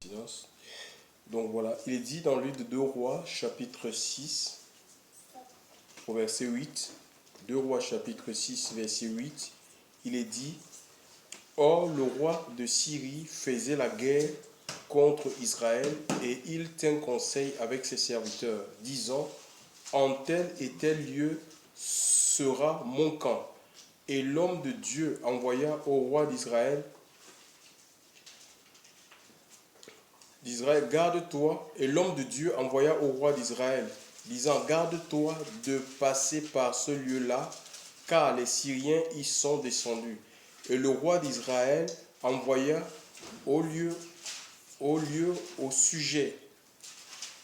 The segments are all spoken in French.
Silence. Donc voilà, il est dit dans le livre de 2 Rois, chapitre 6, au verset 8. 2 Rois, chapitre 6, verset 8. Il est dit: Or, le roi de Syrie faisait la guerre contre Israël, et il tint conseil avec ses serviteurs, disant: En tel et tel lieu sera mon camp. Et l'homme de Dieu envoya au roi d'Israël, garde-toi. Et l'homme de Dieu envoya au roi d'Israël, disant: Garde-toi de passer par ce lieu-là, car les Syriens y sont descendus. Et le roi d'Israël envoya au lieu au sujet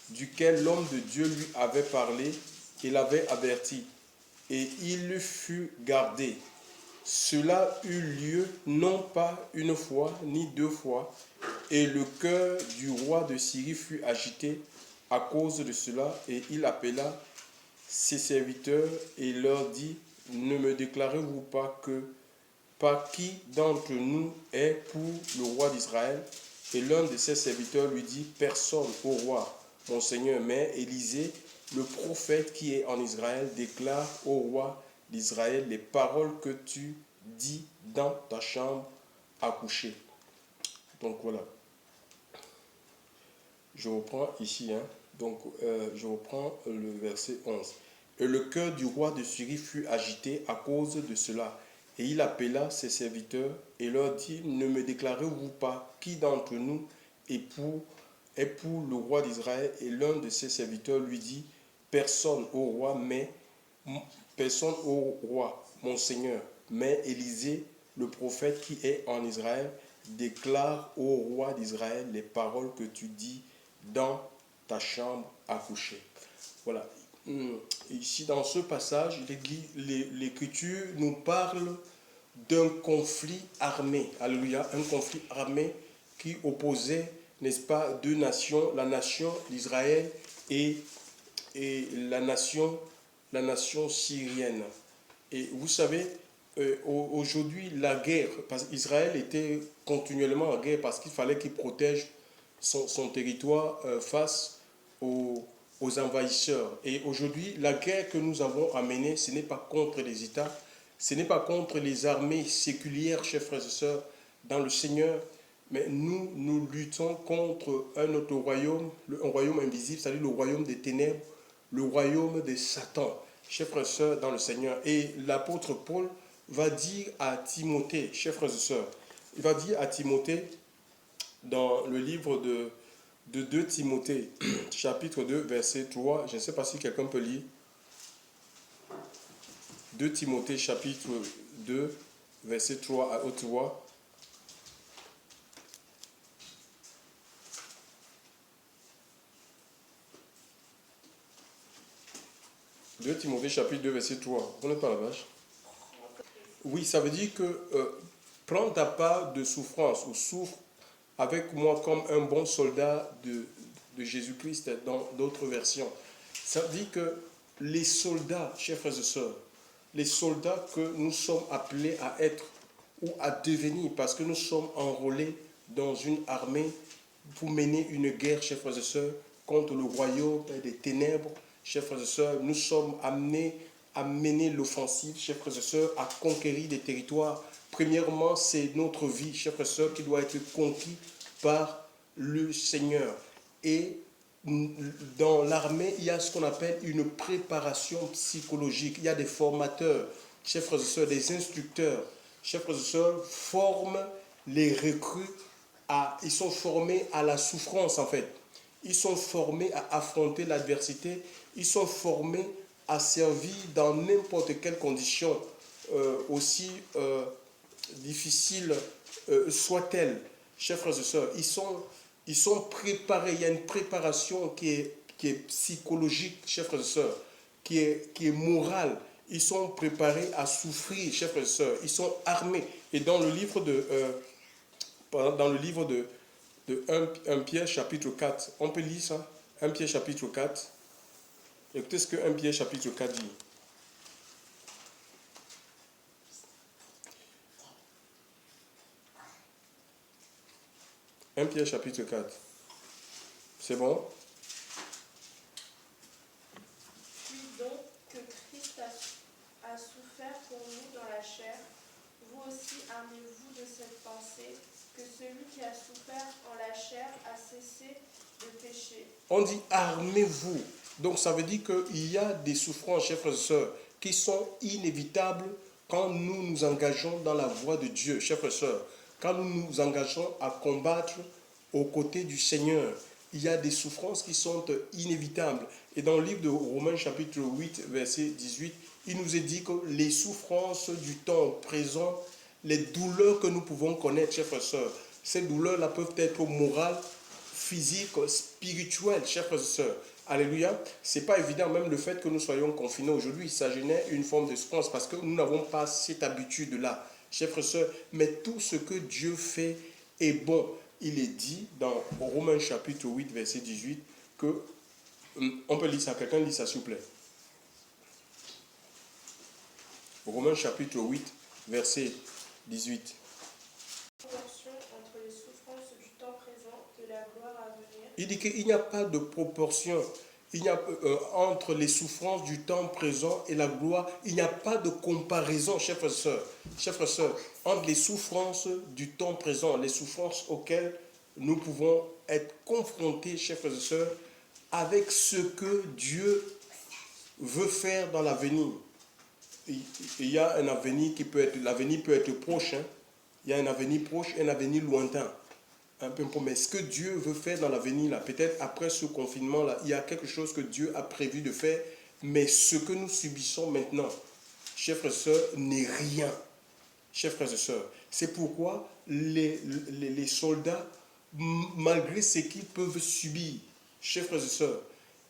duquel l'homme de Dieu lui avait parlé et l'avait averti, et il fut gardé. Cela eut lieu non pas une fois ni 2 fois, et le cœur du roi de Syrie fut agité à cause de cela, et il appela ses serviteurs et leur dit: Ne me déclarez-vous pas qui d'entre nous est pour le roi d'Israël? Et l'un de ses serviteurs lui dit: Personne, ô roi, mon seigneur, mais Élisée, le prophète qui est en Israël, déclare au roi d'Israël les paroles que tu dis dans ta chambre à coucher. Donc voilà. Je reprends ici. Donc je reprends le verset 11. Et le cœur du roi de Syrie fut agité à cause de cela. Et il appela ses serviteurs et leur dit: Ne me déclarez-vous pas qui d'entre nous est pour le roi d'Israël? Et l'un de ses serviteurs lui dit: Personne au roi, mon seigneur, mais Élisée, le prophète qui est en Israël, déclare au roi d'Israël les paroles que tu dis dans ta chambre à coucher. Voilà. Ici, dans ce passage, l'Écriture nous parle d'un conflit armé. Alléluia. Un conflit armé qui opposait, n'est-ce pas, deux nations, la nation d'Israël et la nation syrienne. Et vous savez, aujourd'hui, la guerre, parce qu'Israël était continuellement en guerre parce qu'il fallait qu'il protège son territoire face aux envahisseurs. Et aujourd'hui, la guerre que nous avons à mener, ce n'est pas contre les États, ce n'est pas contre les armées séculières, chers frères et sœurs, dans le Seigneur, mais nous luttons contre un autre royaume, un royaume invisible, c'est-à-dire le royaume des ténèbres, le royaume de Satan, chers frères et sœurs, dans le Seigneur. Et l'apôtre Paul va dire à Timothée, chers frères et sœurs, il va dire à Timothée, dans le livre de 2 Timothée, chapitre 2, verset 3, je ne sais pas si quelqu'un peut lire. 2 Timothée, chapitre 2, verset 3 à haute voix. « 2 Timothée, chapitre 2, verset 3. Vous n'êtes pas la vache? Oui, ça veut dire que prends ta part de souffrance ou souffre avec moi comme un bon soldat de Jésus-Christ dans d'autres versions. Ça veut dire que les soldats, chers frères et sœurs, les soldats que nous sommes appelés à être ou à devenir, parce que nous sommes enrôlés dans une armée pour mener une guerre, chers frères et sœurs, contre le royaume des ténèbres, chers frères et sœurs, nous sommes amenés à mener l'offensive, chers frères et sœurs, à conquérir des territoires. Premièrement, c'est notre vie, chers frères et sœurs, qui doit être conquise par le Seigneur. Et dans l'armée, il y a ce qu'on appelle une préparation psychologique. Il y a des formateurs, chers frères et sœurs, des instructeurs. Chers frères et sœurs, forment les recrues ils sont formés à la souffrance en fait. Ils sont formés à affronter l'adversité. Ils sont formés à servir dans n'importe quelle condition, aussi difficile soit-elle. Chers frères et sœurs, ils sont préparés. Il y a une préparation qui est psychologique, chers frères et sœurs, qui est morale. Ils sont préparés à souffrir, chers frères et sœurs. Ils sont armés. Et dans le livre de 1 Pierre chapitre 4, on peut lire ça? 1 Pierre chapitre 4. Écoutez ce que 1 Pierre chapitre 4 dit. 1 Pierre chapitre 4. C'est bon? Puis donc que Christ a souffert pour nous dans la chair, vous aussi armez-vous de cette pensée, que celui qui a souffert en la chair a cessé de pécher. On dit armez-vous. Donc ça veut dire qu'il y a des souffrances, chers frères et sœurs, qui sont inévitables quand nous nous engageons dans la voie de Dieu, chers frères et sœurs. Quand nous nous engageons à combattre aux côtés du Seigneur, il y a des souffrances qui sont inévitables. Et dans le livre de Romains chapitre 8, verset 18, il nous est dit que les souffrances du temps présent, les douleurs que nous pouvons connaître, chers frères et sœurs, ces douleurs-là peuvent être morales, physiques, spirituelles, chers frères et sœurs. Alléluia. Ce n'est pas évident, même le fait que nous soyons confinés aujourd'hui, ça génère une forme de souffrance parce que nous n'avons pas cette habitude-là, chers frères et sœurs. Mais tout ce que Dieu fait est bon. Il est dit dans Romains chapitre 8, verset 18, que, on peut lire ça, quelqu'un lit ça s'il vous plaît. Romains chapitre 8, verset 18. Proportion entre les souffrances du temps présent et la gloire à venir. Il dit qu'il n'y a pas de proportion entre les souffrances du temps présent et la gloire. Il n'y a pas de comparaison, chers frères et sœurs. Chers frères et sœurs, entre les souffrances du temps présent, les souffrances auxquelles nous pouvons être confrontés, chers frères et sœurs, avec ce que Dieu veut faire dans l'avenir. Il y a un avenir qui peut être, l'avenir peut être proche, hein. Il y a un avenir proche et un avenir lointain. Un peu, mais ce que Dieu veut faire dans l'avenir, là, peut-être après ce confinement-là, il y a quelque chose que Dieu a prévu de faire, mais ce que nous subissons maintenant, chers frères et sœurs, n'est rien. Chers frères et sœurs, c'est pourquoi les soldats, malgré ce qu'ils peuvent subir, chers frères et sœurs,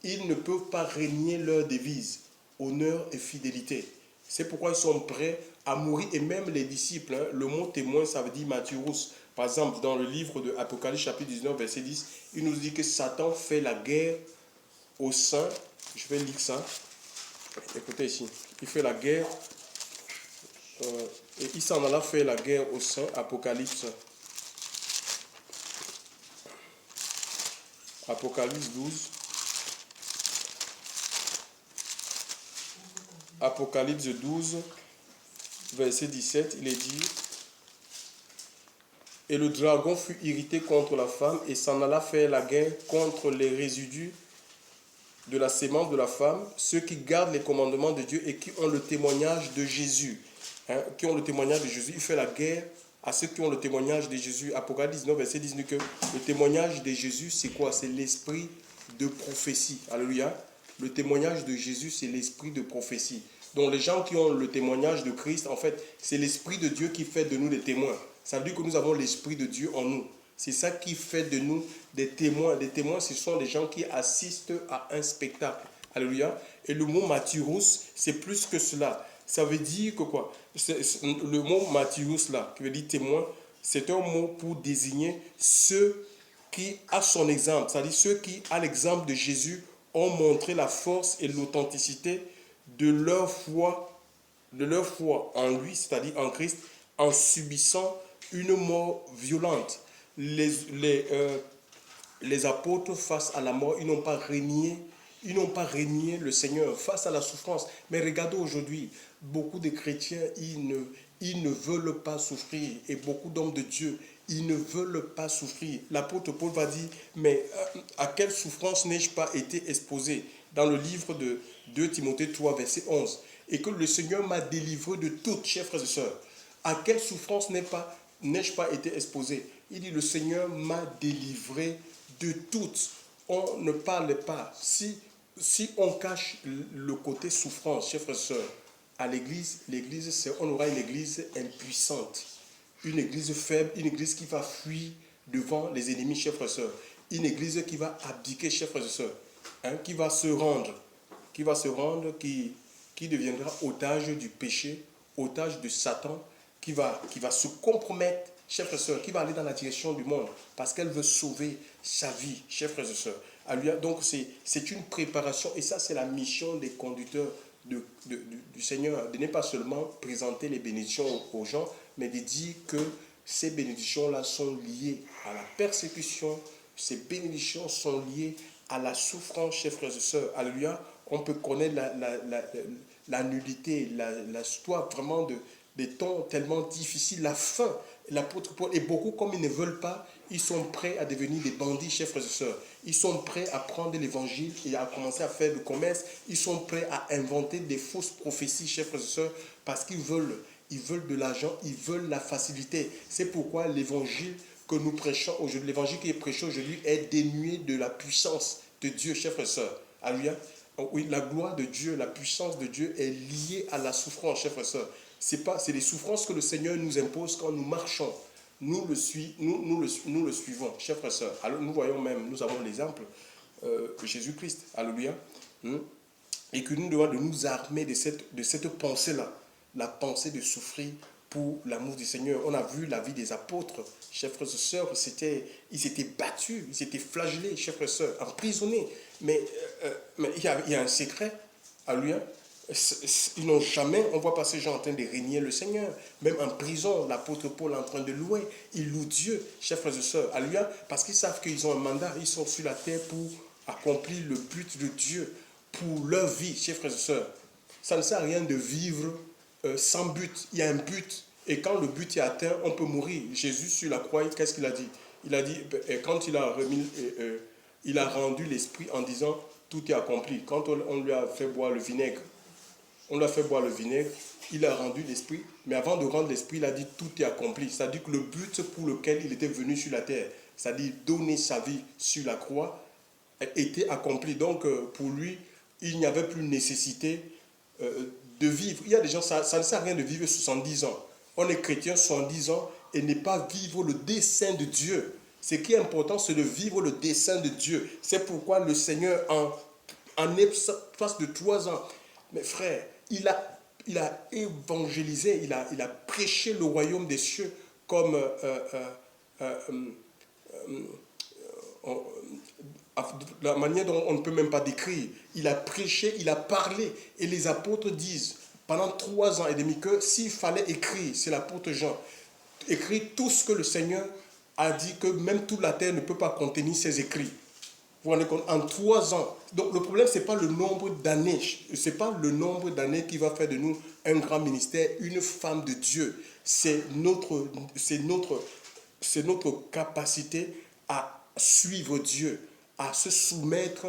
ils ne peuvent pas régner leur devise, honneur et fidélité. C'est pourquoi ils sont prêts à mourir. Et même les disciples, hein, le mot témoin, ça veut dire martyros. Par exemple, dans le livre de Apocalypse, chapitre 19, verset 10, il nous dit que Satan fait la guerre aux saints. Je vais lire ça. Écoutez ici. Il fait la guerre. Et il s'en alla faire la guerre aux saints. Apocalypse. Apocalypse 12. Apocalypse 12, verset 17, il est dit: et le dragon fut irrité contre la femme et s'en alla faire la guerre contre les résidus de la sémence de la femme, ceux qui gardent les commandements de Dieu et qui ont le témoignage de Jésus. Hein, qui ont le témoignage de Jésus. Il fait la guerre à ceux qui ont le témoignage de Jésus. Apocalypse 19, verset 19, que le témoignage de Jésus, c'est quoi? C'est l'esprit de prophétie. Alléluia. Le témoignage de Jésus, c'est l'esprit de prophétie. Donc les gens qui ont le témoignage de Christ, en fait, c'est l'esprit de Dieu qui fait de nous des témoins. Ça veut dire que nous avons l'esprit de Dieu en nous. C'est ça qui fait de nous des témoins. Des témoins, ce sont des gens qui assistent à un spectacle. Alléluia. Et le mot martyros, c'est plus que cela. Ça veut dire que quoi? Le mot martyros là, qui veut dire témoin, c'est un mot pour désigner ceux qui, à son exemple, c'est-à-dire ceux qui, à l'exemple de Jésus, ont montré la force et l'authenticité de leur foi en lui, c'est-à-dire en Christ, en subissant une mort violente. Les apôtres, face à la mort, ils n'ont pas régné le Seigneur face à la souffrance. Mais regardez aujourd'hui, beaucoup de chrétiens, ils ne veulent pas souffrir. Et beaucoup d'hommes de Dieu, ils ne veulent pas souffrir. L'apôtre Paul va dire, mais à quelle souffrance n'ai-je pas été exposé? Dans le livre de 2 Timothée 3, verset 11. Et que le Seigneur m'a délivré de toutes, chers frères et sœurs. À quelle souffrance n'ai-je pas été exposé? Il dit, le Seigneur m'a délivré de toutes. On ne parle pas. Si on cache le côté souffrance, chers frères et sœurs, à l'église, on aura une église impuissante. Une église faible, une église qui va fuir devant les ennemis, chers frères et sœurs. Une église qui va abdiquer, chers frères et sœurs. Hein, qui va se rendre, qui deviendra otage du péché, otage de Satan, qui va se compromettre, chers frères et sœurs, qui va aller dans la direction du monde, parce qu'elle veut sauver sa vie, chers frères et sœurs. Donc c'est une préparation, et ça c'est la mission des conducteurs du Seigneur, de ne pas seulement présenter les bénédictions aux gens, mais de dire que ces bénédictions-là sont liées à la persécution ces bénédictions sont liées à la souffrance, chers frères et sœurs. Alléluia. On peut connaître la nullité, l'histoire vraiment des temps tellement difficiles, la fin. L'apôtre Paul, et beaucoup, comme ils ne veulent pas, ils sont prêts à devenir des bandits, chers frères et sœurs. Ils sont prêts à prendre l'évangile et à commencer à faire du commerce. Ils sont prêts à inventer des fausses prophéties, chers frères et sœurs, parce qu'ils veulent de l'argent, ils veulent la facilité. C'est pourquoi l'évangile que nous prêchons aujourd'hui, l'évangile qui est prêché aujourd'hui est dénué de la puissance de Dieu, chers frères et sœurs. Alléluia. Oui, la gloire de Dieu, la puissance de Dieu est liée à la souffrance, chers frères et sœurs. C'est les souffrances que le Seigneur nous impose quand nous marchons. Nous le suivons, chers frères et sœurs. Alors, nous voyons même, nous avons l'exemple de Jésus-Christ. Alléluia. Et que nous devons de nous armer de cette pensée-là, la pensée de souffrir pour l'amour du Seigneur. On a vu la vie des apôtres, chers frères et sœurs, ils étaient battus, ils étaient flagellés, chers frères et sœurs, emprisonnés. Mais il y a un secret, alléluia. Ils n'ont jamais, on ne voit pas ces gens en train de régner le Seigneur. Même en prison, l'apôtre Paul est en train de louer. Ils louent Dieu, chers frères et sœurs, alléluia, parce qu'ils savent qu'ils ont un mandat, ils sont sur la terre pour accomplir le but de Dieu pour leur vie, chers frères et sœurs. Ça ne sert à rien de vivre sans but. Il y a un but. Et quand le but est atteint, on peut mourir. Jésus sur la croix, qu'est-ce qu'il a dit? Il a dit, quand il a rendu l'esprit en disant, tout est accompli. Quand on lui a fait boire le vinaigre, il a rendu l'esprit. Mais avant de rendre l'esprit, il a dit, tout est accompli. C'est-à-dire que le but pour lequel il était venu sur la terre, c'est-à-dire donner sa vie sur la croix, était accompli. Donc, pour lui, il n'y avait plus nécessité de vivre. Il y a des gens, ça ne sert à rien de vivre 70 ans. On est chrétien 70 ans et ne pas vivre le dessein de Dieu. Ce qui est important, c'est de vivre le dessein de Dieu. C'est pourquoi le Seigneur, en espace de 3 ans, mes frères, il a évangélisé, il a prêché le royaume des cieux comme la manière dont on ne peut même pas décrire. Il a prêché, il a parlé. Et les apôtres disent, pendant 3 ans et demi, que s'il fallait écrire, c'est l'apôtre Jean, écrire tout ce que le Seigneur a dit, que même toute la terre ne peut pas contenir ses écrits. Vous vous rendez compte? En 3 ans. Donc le problème, ce n'est pas le nombre d'années. Ce n'est pas le nombre d'années qui va faire de nous un grand ministère, une femme de Dieu. C'est notre capacité à suivre Dieu, à se soumettre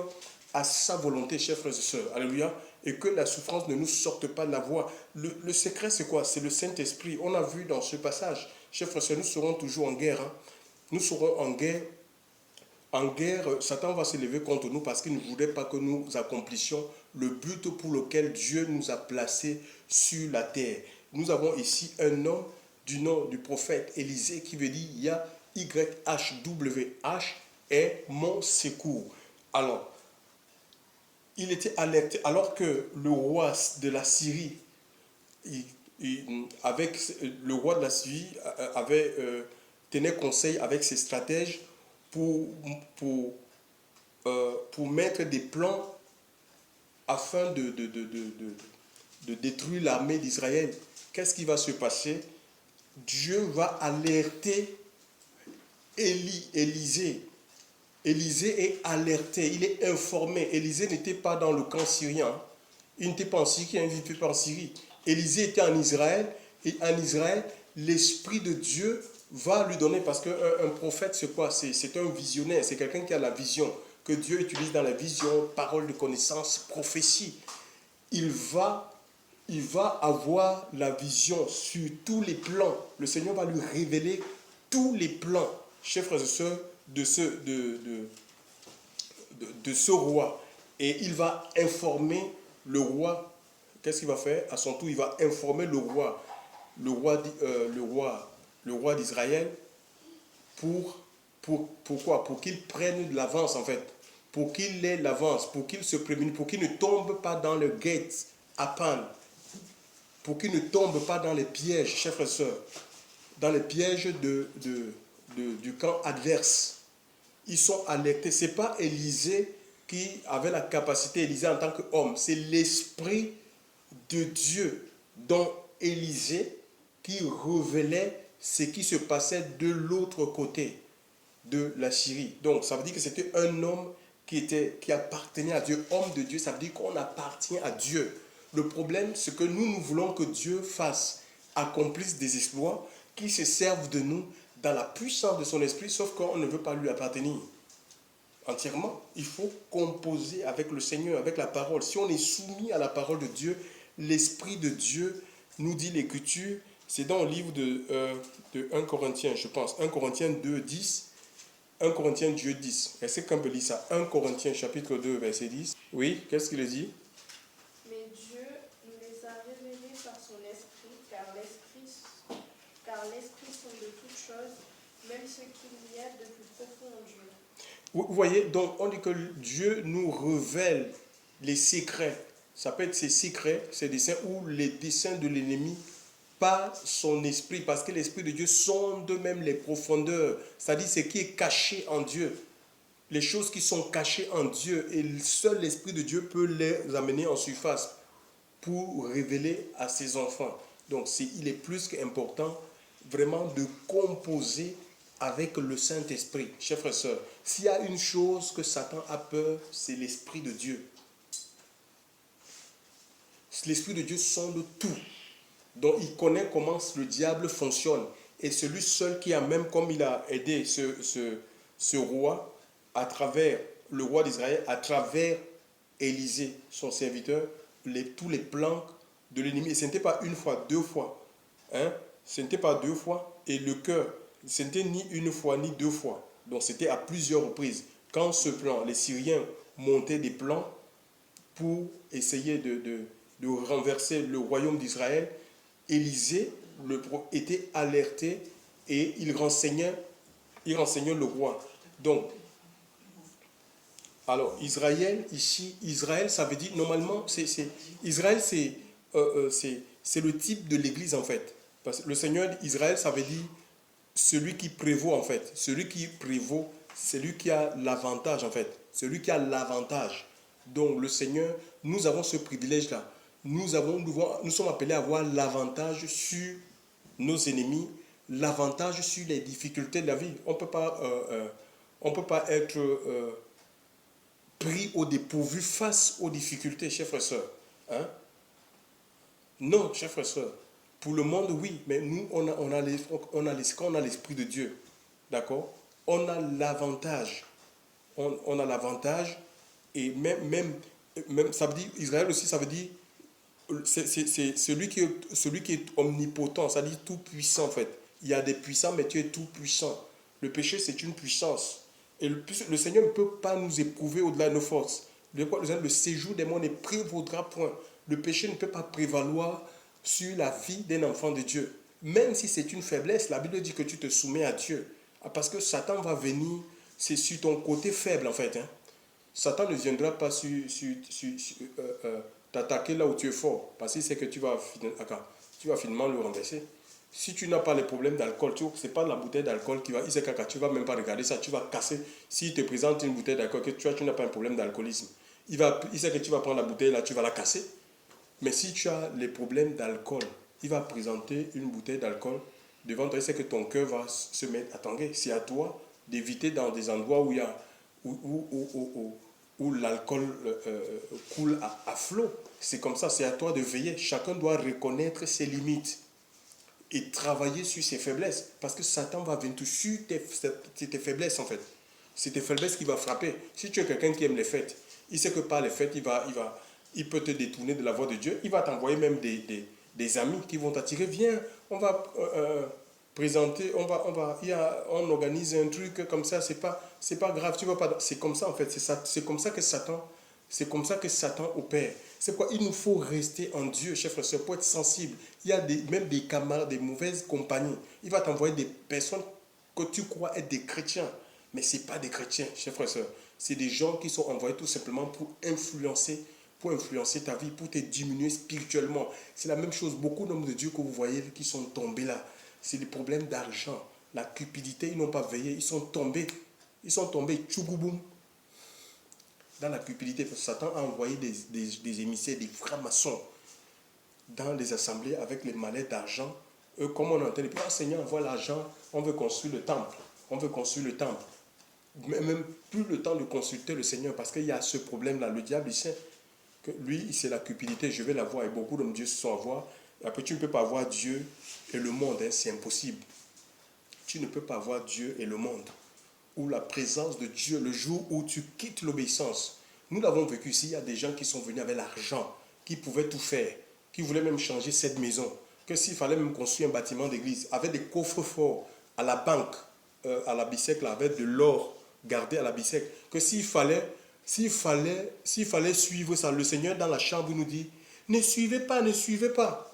à sa volonté, chers frères et sœurs. Alléluia. Et que la souffrance ne nous sorte pas de la voie. Le secret, c'est quoi? C'est le Saint-Esprit. On a vu dans ce passage, chers frères et sœurs, nous serons toujours en guerre. Nous serons en guerre. En guerre, Satan va se lever contre nous parce qu'il ne voudrait pas que nous accomplissions le but pour lequel Dieu nous a placés sur la terre. Nous avons ici un homme du nom du prophète Élisée qui veut dire YHWH est mon secours. Alors, il était alerté alors que le roi de la Syrie, le roi de la Syrie tenait conseil avec ses stratèges pour mettre des plans afin de détruire l'armée d'Israël. Qu'est-ce qui va se passer? Dieu va alerter Élisée. Élisée est alerté, il est informé. Élisée n'était pas dans le camp syrien. Il n'était pas en Syrie, il ne vivait pas en Syrie. Élisée était en Israël. Et en Israël, l'Esprit de Dieu va lui donner, parce qu'un prophète, c'est quoi? C'est un visionnaire, c'est quelqu'un qui a la vision, que Dieu utilise dans la vision, parole de connaissance, prophétie. Il va avoir la vision sur tous les plans. Le Seigneur va lui révéler tous les plans, chers frères et sœurs, de ce roi. Et il va informer le roi. Qu'est-ce qu'il va faire? À son tour, il va informer le roi d'Israël. Pourquoi? Pour qu'il prenne de l'avance, en fait. Pour qu'il ait l'avance, pour qu'il se prémunisse, pour qu'il ne tombe pas dans le guet à panne. Pour qu'il ne tombe pas dans les pièges, chers frères et sœurs, dans les pièges du camp adverse. Ils sont alertés. Ce n'est pas Élisée qui avait la capacité, Élisée en tant qu'homme, c'est l'Esprit de Dieu dont Élisée qui révélait ce qui se passait de l'autre côté. de la Syrie. Donc, ça veut dire que c'était un homme qui appartenait à Dieu. Homme de Dieu, ça veut dire qu'on appartient à Dieu. Le problème, c'est que nous voulons que Dieu fasse, accomplisse des exploits qui se servent de nous dans la puissance de son esprit, sauf qu'on ne veut pas lui appartenir entièrement. Il faut composer avec le Seigneur, avec la parole. Si on est soumis à la parole de Dieu, l'Esprit de Dieu, nous dit l'Écriture, c'est dans le livre de 1 Corinthiens, je pense, 1 Corinthiens 2, 10, 1 Corinthiens 2, 10. Est-ce qu'on peut lire ça? 1 Corinthiens chapitre 2, verset 10. Oui, qu'est-ce qu'il dit? Mais Dieu nous les a révélés par son esprit, car l'esprit sonde de toutes choses, même ce qu'il y a de plus profond en Dieu. Vous voyez, donc on dit que Dieu nous révèle les secrets. Ça peut être ses secrets, ses desseins ou les desseins de l'ennemi par son esprit, parce que l'esprit de Dieu sonde même les profondeurs, c'est-à-dire ce qui est caché en Dieu, les choses qui sont cachées en Dieu, et seul l'esprit de Dieu peut les amener en surface pour révéler à ses enfants. Donc il est plus qu'important vraiment de composer avec le Saint-Esprit. Chers frères et sœurs, s'il y a une chose que Satan a peur, c'est l'Esprit de Dieu. L'Esprit de Dieu sonde tout. Donc il connaît comment le diable fonctionne. Et celui seul qui a même, comme il a aidé ce roi, à travers le roi d'Israël, à travers Élisée, son serviteur, tous les plans de l'ennemi. Et ce n'était pas une fois, deux fois. Hein? Ce n'était pas deux fois. Et le cœur, ce n'était ni une fois, ni deux fois. Donc c'était à plusieurs reprises. Quand ce plan, les Syriens montaient des plans pour essayer de renverser le royaume d'Israël, Élisée était alerté et il renseignait le roi. Donc, alors Israël, ici, Israël, ça veut dire, normalement, Israël, c'est le type de l'église en fait. Parce que le Seigneur Israël, ça veut dire celui qui prévaut en fait. Celui qui prévaut, c'est lui qui a l'avantage en fait. Celui qui a l'avantage. Donc le Seigneur, nous avons ce privilège-là. Nous sommes appelés à avoir l'avantage sur nos ennemis, l'avantage sur les difficultés de la vie. On ne peut pas être pris au dépourvu face aux difficultés, chers frères et sœurs. Hein? Non, chers frères et sœurs. Pour le monde, oui, mais nous, on a l'Esprit de Dieu. D'accord? On a l'avantage. On a l'avantage. Et même, ça veut dire, Israël aussi, ça veut dire, c'est celui qui est omnipotent, ça veut dire tout puissant en fait. Il y a des puissants, mais tu es tout puissant. Le péché, c'est une puissance. Et le Seigneur ne peut pas nous éprouver au-delà de nos forces. Le séjour des morts ne prévaudra point. Le péché ne peut pas prévaloir sur la vie d'un enfant de Dieu. Même si c'est une faiblesse, la Bible dit que tu te soumets à Dieu. Parce que Satan va venir, c'est sur ton côté faible en fait. Hein. Satan ne viendra pas t'attaquer là où tu es fort. Parce qu'il sait que tu vas finalement le renverser. Si tu n'as pas les problèmes d'alcool, ce n'est pas la bouteille d'alcool qui va... Il sait que tu ne vas même pas regarder ça, tu vas casser. S'il te présente une bouteille d'alcool, que tu n'as pas un problème d'alcoolisme, il sait que tu vas prendre la bouteille là, tu vas la casser. Mais si tu as les problèmes d'alcool, il va présenter une bouteille d'alcool devant toi, il sait que ton cœur va se mettre à tanguer. C'est à toi d'éviter dans des endroits où il y a... où l'alcool coule à flot. C'est comme ça, c'est à toi de veiller. Chacun doit reconnaître ses limites et travailler sur ses faiblesses. Parce que Satan va venir sur tes faiblesses en fait. C'est tes faiblesses qui va frapper. Si tu es quelqu'un qui aime les fêtes, il sait que par les fêtes, il peut te détourner de la voie de Dieu. Il va t'envoyer même des amis qui vont t'attirer. Viens, on va présenter, on organise un truc comme ça, c'est pas grave, tu vas pas. C'est comme ça en fait, c'est comme ça que Satan opère. C'est quoi? Il nous faut rester en Dieu, chers frères et sœurs, pour être sensible. Il y a même des camarades, des mauvaises compagnies. Il va t'envoyer des personnes que tu crois être des chrétiens, mais ce n'est pas des chrétiens, chers frères et sœurs. C'est des gens qui sont envoyés tout simplement pour influencer ta vie, pour te diminuer spirituellement. C'est la même chose. Beaucoup d'hommes de Dieu que vous voyez qui sont tombés là, c'est des problèmes d'argent, la cupidité, ils n'ont pas veillé, ils sont tombés, tchougoubou, dans la cupidité. Satan a envoyé des émissaires, des francs-maçons dans les assemblées avec les mallettes d'argent. Eux, comme on entend, ah Seigneur, envoie l'argent, on veut construire le temple. même plus le temps de consulter le Seigneur parce qu'il y a ce problème-là. Le diable, il sait que lui, c'est la cupidité, je vais l'avoir et beaucoup d'hommes de Dieu se sont avoir. Et après, tu ne peux pas avoir Dieu et le monde, hein, c'est impossible. Tu ne peux pas avoir Dieu et le monde. Ou la présence de Dieu, le jour où tu quittes l'obéissance. Nous l'avons vécu ici, il y a des gens qui sont venus avec l'argent, qui pouvaient tout faire, qui voulaient même changer cette maison, que s'il fallait même construire un bâtiment d'église, avec des coffres forts à la banque, à la Bissec, avec de l'or gardé à la Bissec, que s'il fallait suivre ça, le Seigneur dans la chambre nous dit, ne suivez pas, ne suivez pas.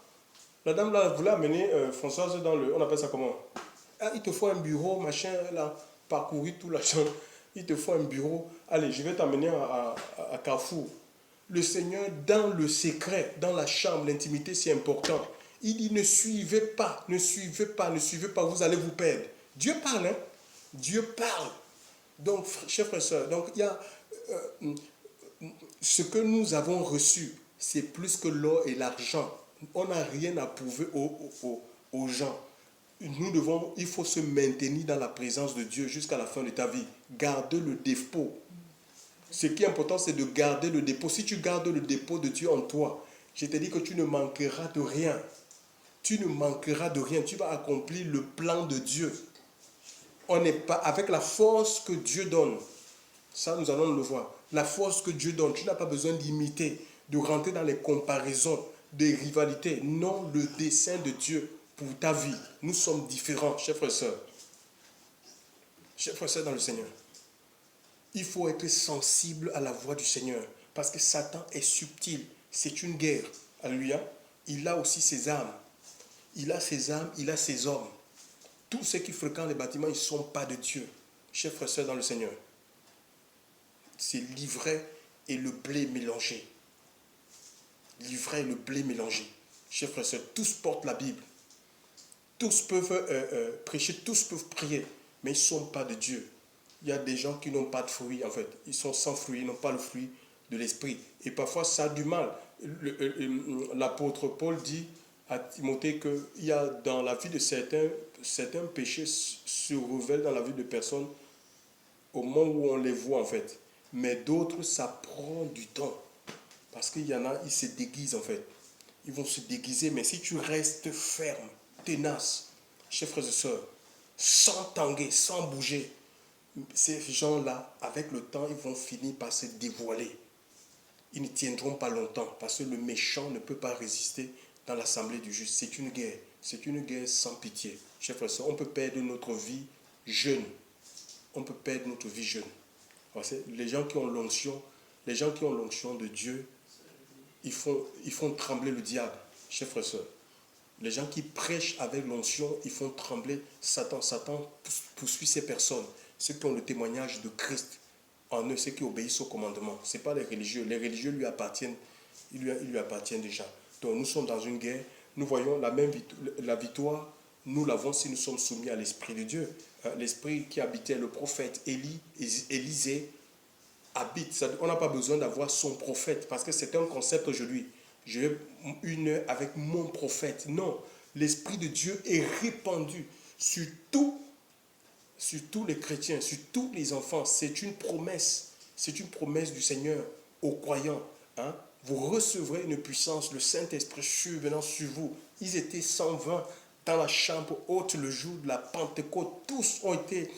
La dame là voulait amener Françoise dans le, on appelle ça comment? Ah, il te faut un bureau, machin, là, parcourir toute la chambre. Il te faut un bureau. Allez, je vais t'amener à Carrefour. Le Seigneur, dans le secret, dans la chambre, l'intimité, c'est important. Il dit, ne suivez pas, ne suivez pas, ne suivez pas, vous allez vous perdre. Dieu parle, hein? Dieu parle. Donc, chers frères et sœurs, donc il y a ce que nous avons reçu, c'est plus que l'or et l'argent. On n'a rien à prouver aux gens. Il faut se maintenir dans la présence de Dieu jusqu'à la fin de ta vie. Garder le dépôt. Ce qui est important, c'est de garder le dépôt. Si tu gardes le dépôt de Dieu en toi, je te dis que tu ne manqueras de rien. Tu ne manqueras de rien. Tu vas accomplir le plan de Dieu. On n'est pas avec la force que Dieu donne. Ça, nous allons le voir. La force que Dieu donne, tu n'as pas besoin d'imiter, de rentrer dans les comparaisons, des rivalités. Non, le dessein de Dieu pour ta vie. Nous sommes différents, chers frères et sœurs. Chers frères et sœurs dans le Seigneur. Il faut être sensible à la voix du Seigneur. Parce que Satan est subtil. C'est une guerre. Alléluia. Il a aussi ses âmes. Il a ses âmes, il a ses hommes. Tous ceux qui fréquentent les bâtiments, ils ne sont pas de Dieu. Chers frères et sœurs dans le Seigneur. C'est l'ivraie et le blé mélangé. L'ivraie et le blé mélangé. Chers frères et sœurs, tous portent la Bible. Tous peuvent prêcher, tous peuvent prier, mais ils ne sont pas de Dieu. Il y a des gens qui n'ont pas de fruit, en fait. Ils sont sans fruit, ils n'ont pas le fruit de l'esprit. Et parfois, ça a du mal. L'apôtre Paul dit à Timothée qu'il y a dans la vie de certains péchés se révèlent dans la vie de personnes au moment où on les voit, en fait. Mais d'autres, ça prend du temps. Parce qu'il y en a, ils se déguisent, en fait. Ils vont se déguiser, mais si tu restes ferme, tenace, chers frères et sœurs, sans tanguer, sans bouger, ces gens-là, avec le temps, ils vont finir par se dévoiler. Ils ne tiendront pas longtemps, parce que le méchant ne peut pas résister dans l'assemblée du juste. C'est une guerre. C'est une guerre sans pitié. Chers frères et sœurs, on peut perdre notre vie jeune. On peut perdre notre vie jeune. Les gens qui ont l'onction, de Dieu, ils font trembler le diable, chers frères et sœurs. Les gens qui prêchent avec l'onction, ils font trembler Satan. Satan poursuit ces personnes, ceux qui ont le témoignage de Christ en eux, ceux qui obéissent au commandement. Ce n'est pas les religieux. Les religieux lui appartiennent, ils lui appartiennent déjà. Donc nous sommes dans une guerre. Nous voyons la victoire, nous l'avons si nous sommes soumis à l'Esprit de Dieu. L'Esprit qui habitait le prophète Élisée habite. On n'a pas besoin d'avoir son prophète parce que c'est un concept aujourd'hui. Je vais une heure avec mon prophète. Non, l'Esprit de Dieu est répandu sur tous les chrétiens, sur tous les enfants. C'est une promesse du Seigneur aux croyants. Hein? Vous recevrez une puissance, le Saint-Esprit survenant sur vous. Ils étaient 120 dans la chambre haute le jour de la Pentecôte. Tous ont été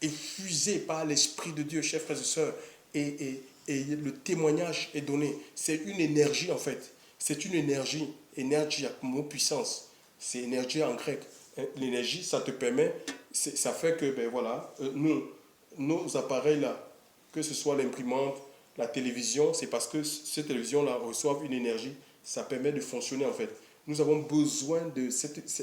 effusés par l'Esprit de Dieu, chers frères et sœurs. Et le témoignage est donné. C'est une énergie en fait. C'est une énergie. Énergie, mot puissance. C'est énergie en grec. L'énergie, ça te permet, ça fait que, nos appareils là, que ce soit l'imprimante, la télévision, c'est parce que ces télévisions-là reçoivent une énergie. Ça permet de fonctionner en fait. Nous avons besoin de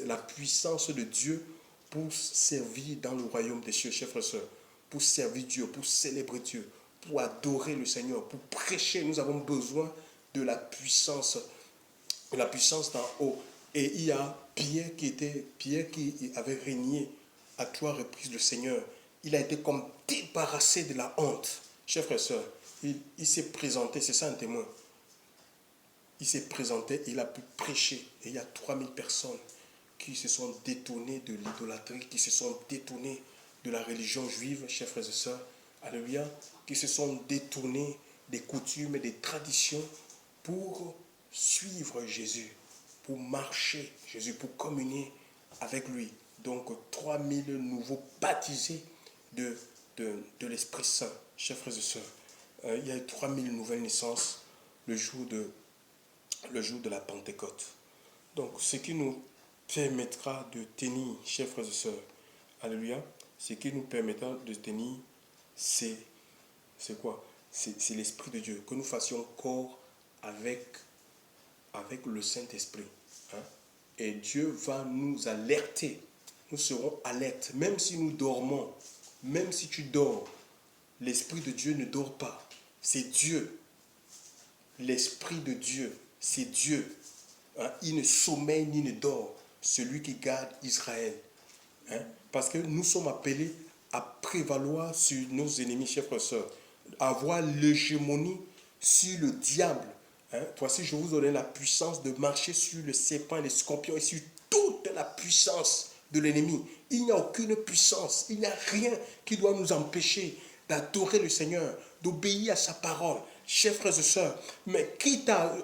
la puissance de Dieu pour servir dans le royaume des cieux, chers frères et sœurs. Pour servir Dieu, pour célébrer Dieu, pour adorer le Seigneur, pour prêcher. Nous avons besoin de la puissance d'en haut. Et il y a Pierre qui avait régné à 3 reprises le Seigneur. Il a été comme débarrassé de la honte. Chers frères et sœurs, il s'est présenté, c'est ça un témoin. Il s'est présenté et il a pu prêcher. Et il y a 3000 personnes qui se sont détournées de l'idolâtrie, qui se sont détournées de la religion juive, chers frères et sœurs. alléluia, qui se sont détournés des coutumes et des traditions pour suivre Jésus, pour marcher Jésus, pour communier avec lui. Donc 3000 nouveaux baptisés de l'Esprit Saint, chers frères et sœurs. Il y a eu 3000 nouvelles naissances le jour de la Pentecôte. Donc ce qui nous permettra de tenir, chers frères et sœurs, alléluia, ce qui nous permettra de tenir, c'est quoi? C'est l'Esprit de Dieu, que nous fassions corps avec le Saint-Esprit. Hein? Et Dieu va nous alerter. Nous serons alertes. Même si nous dormons, même si tu dors, l'Esprit de Dieu ne dort pas. C'est Dieu. L'Esprit de Dieu, c'est Dieu. Hein? Il ne sommeille ni ne dort. Celui qui garde Israël. Hein? Parce que nous sommes appelés à prévaloir sur nos ennemis, chers frères et sœurs. À avoir l'hégémonie sur le diable. Hein? Voici, je vous donne la puissance de marcher sur le serpent et les scorpions et sur toute la puissance de l'ennemi. Il n'y a aucune puissance, il n'y a rien qui doit nous empêcher d'adorer le Seigneur, d'obéir à sa parole. Chers frères et sœurs, mais quitte à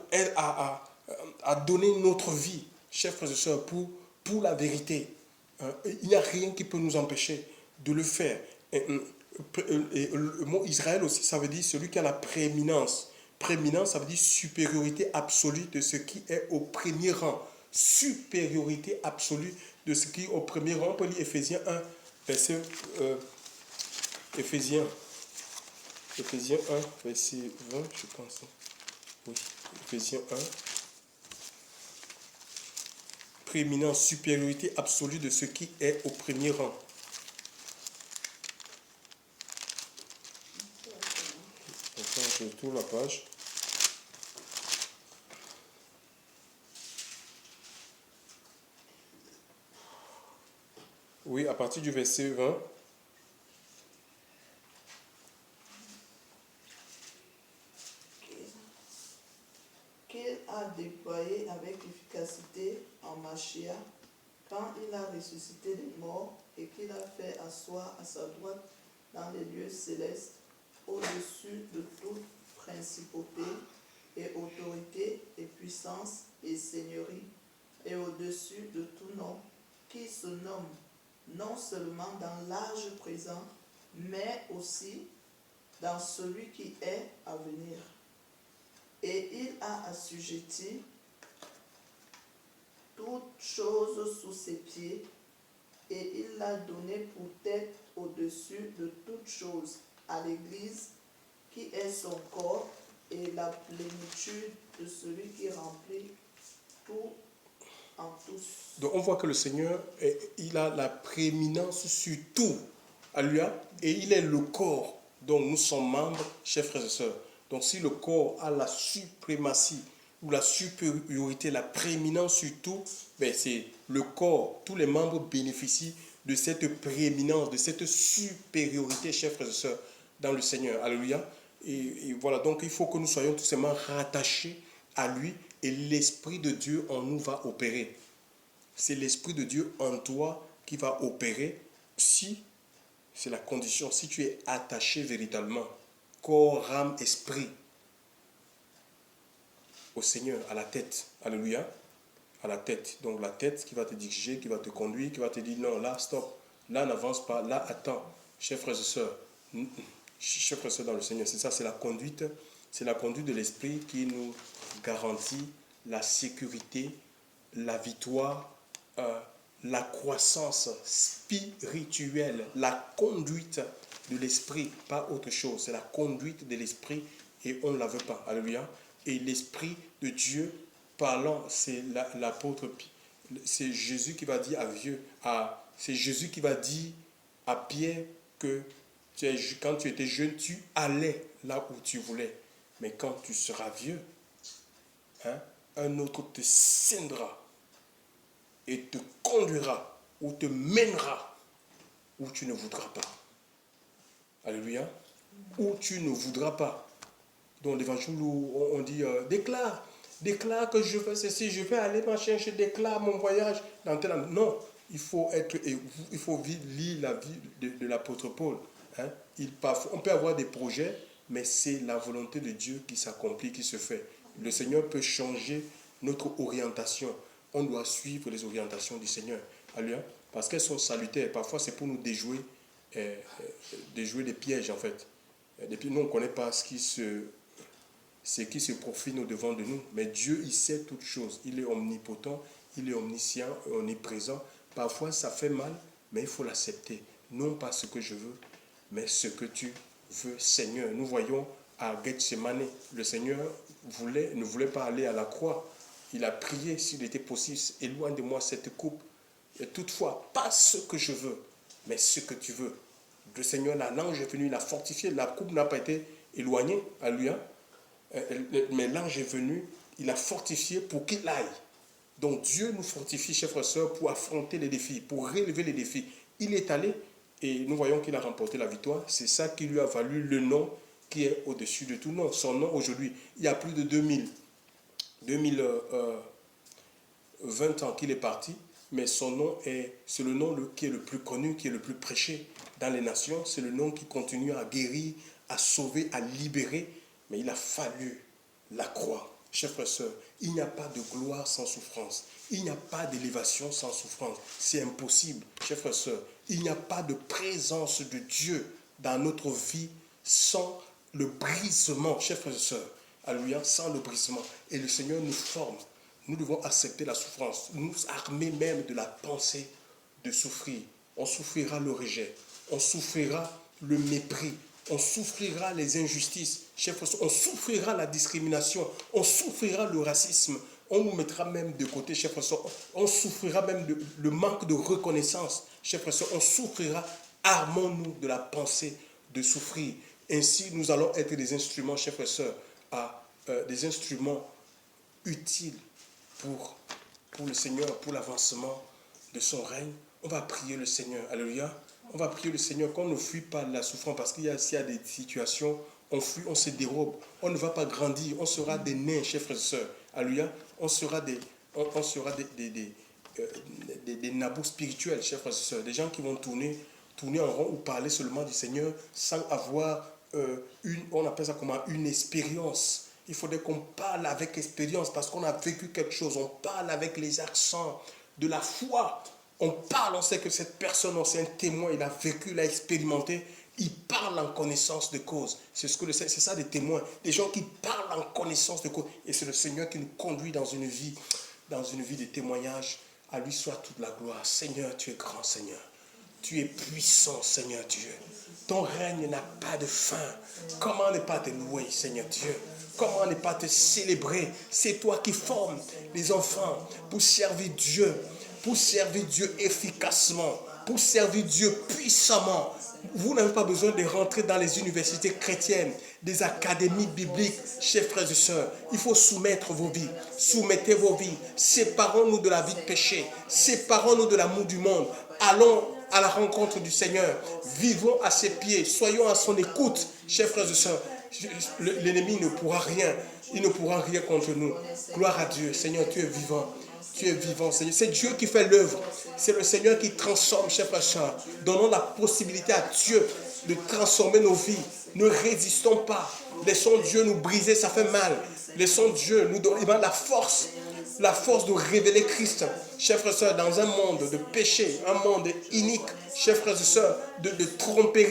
donner notre vie, chers frères et sœurs, pour la vérité, il n'y a rien qui peut nous empêcher de le faire. Et le mot Israël aussi, ça veut dire celui qui a la prééminence. Prééminence, ça veut dire supériorité absolue de ce qui est au premier rang. Supériorité absolue de ce qui est au premier rang. On peut lire Éphésiens 1, verset... Éphésiens 1, verset 20, je pense. Oui, Éphésiens 1. Prééminence, supériorité absolue de ce qui est au premier rang. Je tourne la page. Oui, à partir du verset 20. Qu'il a déployé avec efficacité en Mashiach quand il a ressuscité les morts et qu'il a fait asseoir à sa droite dans les lieux célestes au-dessus de toute principauté et autorité et puissance et seigneurie et au-dessus de tout nom qui se nomme non seulement dans l'âge présent mais aussi dans celui qui est à venir. Et il a assujetti toutes choses sous ses pieds, et il l'a donné pour tête au-dessus de toutes choses à l'Église, qui est son corps, et la plénitude de celui qui remplit tout en tous. Donc on voit que le Seigneur, il a la prééminence sur tout. Alléluia. Et il est le corps dont nous sommes membres, chers frères et sœurs. Donc si le corps a la suprématie ou la supériorité, la prééminence sur tout, ben c'est le corps, tous les membres bénéficient de cette prééminence, de cette supériorité, chers frères et sœurs, dans le Seigneur. Alléluia. Et voilà, donc il faut que nous soyons tout simplement rattachés à lui et l'Esprit de Dieu en nous va opérer. C'est l'Esprit de Dieu en toi qui va opérer si, c'est la condition, si tu es attaché véritablement, corps, âme, esprit, au Seigneur, à la tête. Alléluia. À la tête. Donc la tête qui va te diriger, qui va te conduire, qui va te dire non, là, stop. Là, n'avance pas. Là, attends. Chers frères et sœurs, chers frères et sœurs dans le Seigneur, c'est ça, c'est la conduite. C'est la conduite de l'Esprit qui nous garantit la sécurité, la victoire, la croissance spirituelle, la conduite de l'Esprit, pas autre chose. C'est la conduite de l'Esprit et on ne la veut pas. Alléluia. Et l'Esprit de Dieu parlant, c'est l'apôtre, c'est Jésus qui va dire c'est Jésus qui va dire à Pierre que quand tu étais jeune, tu allais là où tu voulais. Mais quand tu seras vieux, hein, un autre te scindra et te conduira ou te mènera où tu ne voudras pas. Alléluia. Où tu ne voudras pas. Dans l'évangile où on dit déclare que je fais ceci, je vais aller machin, je déclare mon voyage dans tel endroit. Non, il faut lire la vie de l'apôtre Paul. Hein? On peut avoir des projets, mais c'est la volonté de Dieu qui s'accomplit, qui se fait. Le Seigneur peut changer notre orientation. On doit suivre les orientations du Seigneur. Alléluia. Parce qu'elles sont salutaires. Parfois, c'est pour nous déjouer des pièges, en fait. Depuis, nous, on ne connaît pas ce qui se profile au-devant de nous. Mais Dieu, il sait toutes choses. Il est omnipotent, il est omniscient, omniprésent. Parfois, ça fait mal, mais il faut l'accepter. Non pas ce que je veux, mais ce que tu veux, Seigneur. Nous voyons à Gethsemane, le Seigneur ne voulait pas aller à la croix. Il a prié, s'il était possible, éloigne de moi cette coupe. Et toutefois, pas ce que je veux, mais ce que tu veux. Le Seigneur, l'ange est venu, il a fortifié. La coupe n'a pas été éloignée à lui, hein? Mais l'ange est venu, il a fortifié pour qu'il aille. Donc Dieu nous fortifie, chers frères et sœurs, pour affronter les défis, pour relever les défis. Il est allé et nous voyons qu'il a remporté la victoire. C'est ça qui lui a valu le nom qui est au-dessus de tout nom. Son nom aujourd'hui, il y a plus de 20 ans qu'il est parti, mais son nom c'est le nom qui est le plus connu, qui est le plus prêché dans les nations. C'est le nom qui continue à guérir, à sauver, à libérer. Mais il a fallu la croix. Chers frères et sœurs, il n'y a pas de gloire sans souffrance. Il n'y a pas d'élévation sans souffrance. C'est impossible, chers frères et sœurs. Il n'y a pas de présence de Dieu dans notre vie sans le brisement, chers frères et sœurs. Alléluia, sans le brisement. Et le Seigneur nous forme. Nous devons accepter la souffrance, nous armer même de la pensée de souffrir. On souffrira le rejet, on souffrira le mépris, on souffrira les injustices, chers frères, on souffrira la discrimination, on souffrira le racisme, on nous mettra même de côté, chers frères, on souffrira même le manque de reconnaissance, chers frères, on souffrira, armons-nous de la pensée de souffrir. Ainsi, nous allons être des instruments, chers frères, des instruments utiles pour le Seigneur, pour l'avancement de son règne. On va prier le Seigneur, alléluia. On va prier le Seigneur qu'on ne fuit pas la souffrance, parce s'il y a des situations, on fuit, on se dérobe, on ne va pas grandir, on sera des nains, chers frères et sœurs, alléluia. On sera des nabos spirituels, chers frères et sœurs, des gens qui vont tourner en rond ou parler seulement du Seigneur sans avoir on appelle ça comment, une expérience. Il faudrait qu'on parle avec expérience parce qu'on a vécu quelque chose. On parle avec les accents de la foi. On parle, on sait que cette personne, c'est un témoin, il a vécu, il a expérimenté. Il parle en connaissance de cause. C'est ça des témoins. Des gens qui parlent en connaissance de cause. Et c'est le Seigneur qui nous conduit dans une vie de témoignage. À lui soit toute la gloire. Seigneur, tu es grand, Seigneur. Tu es puissant, Seigneur Dieu. Ton règne n'a pas de fin. Comment ne pas te louer, Seigneur Dieu? Comment ne pas te célébrer? C'est toi qui formes les enfants pour servir Dieu efficacement, pour servir Dieu puissamment. Vous n'avez pas besoin de rentrer dans les universités chrétiennes, des académies bibliques, chers frères et sœurs. Il faut soumettre vos vies. Soumettez vos vies. Séparons-nous de la vie de péché. Séparons-nous de l'amour du monde. Allons à la rencontre du Seigneur. Vivons à ses pieds. Soyons à son écoute, chers frères et sœurs. L'ennemi ne pourra rien. Il ne pourra rien contre nous. Gloire à Dieu. Seigneur, tu es vivant. Tu es vivant, Seigneur. C'est Dieu qui fait l'œuvre. C'est le Seigneur qui transforme, chers frères et sœurs. Donnons la possibilité à Dieu de transformer nos vies. Ne résistons pas. Laissons Dieu nous briser, ça fait mal. Laissons Dieu nous donner la force de révéler Christ. Chers frères et sœurs, dans un monde de péché, un monde inique, chers frères et sœurs, de tromperie.